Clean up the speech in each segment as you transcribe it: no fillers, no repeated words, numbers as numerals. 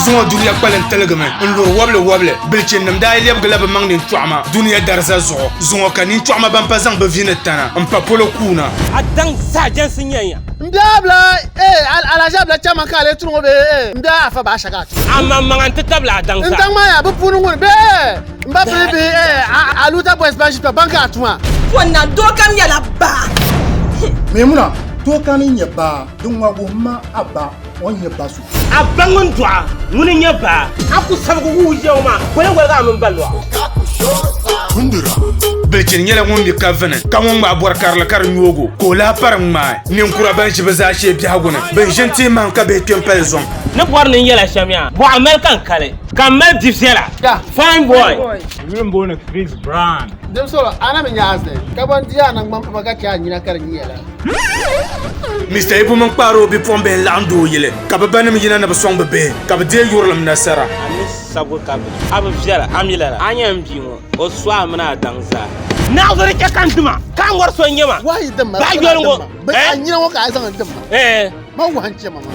Suŋo duniya kpalin tiligimi n luri wobli bilchinnim daa lebgila bɛ maŋ nintɔɣuma duniya darza zuɣu zuŋo ka nintɔɣuma ban pa zaŋ bɛ vini tana n pa polo kuuna a daŋ sajensi nyɛya Mbiabla alajabla chama ka le trungo be mbia afa ba shaka amma mangan ti tabla a daŋ sa ndang ma ya bu punu ngun be mba be aluta boys banship banka atuma wannan dokan yala ba Maimuna dokan yin ba dun wago ma abba on ya basu a bangun du'a ŋuni nyɛ baa a ku sabigu wuujew maa gwɛlgwɛlga min balwa kundura bilchin nyɛla ŋun mi ka vini ka ŋun ŋmaa bɔri karili ka di nyoogo ka o lahi pari ŋmaa ninkura ban ʒi bɛ zaa shee biɛhagu ni bin ʒini tii maŋ ka bihi kpe m pali zuŋ ni bɔri ni yɛla shɛm yaa bɔɣa mali kan kali kan mali bibsɛla fine boy Rimbo Chris Brown. dem solo ana me nyaasde ka bon dia nang mam pa ka kya nyina kar ni yela Mr. Ibu min kpaari o bipuɣimbihi n laɣim doo yili ka bɛ ba nim yina ni bɛ sɔŋ bɛ bihi ka bɛ deei yurilim nasara ani sabu ka a bi viɛla a mi lala a nyɛ n bi ŋɔ o sɔɣa mini a daŋ zaa naɣazori kɛ kan duma kan wari so n nyɛ ma wahi dem ma ba yɔli ŋɔ ba nyina wo ka zang dem ma wan che mama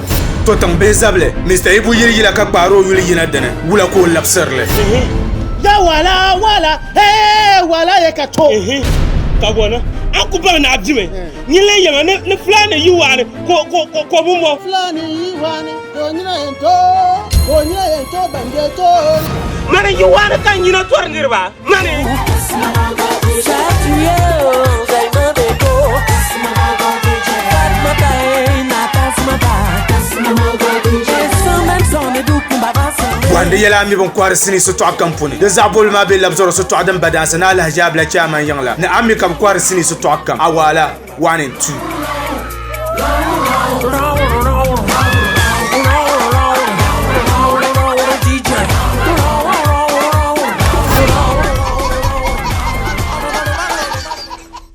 to tiŋ bihi zabili Mr. Ibu yili yila ka kpaari o yuli yina dini wula ka o labisirili ya wala ye ka to ka gɔna an ku bari na abdime ni le yɛma ni fulani yi waani ko bumbo fulani yi wani ko nyina en to bande to mani yi waani kan nyina tori niriba mani Wanda yɛla mi bin kɔhiri sini sitɔɣu kam puni di zaɣiboli maa be labzɔri sitɔɣu din ba dansi ni alahijaabila chairman yiŋla ni ami ka bɛ kɔhiri sini sitɔɣu kam awaala 1 and 2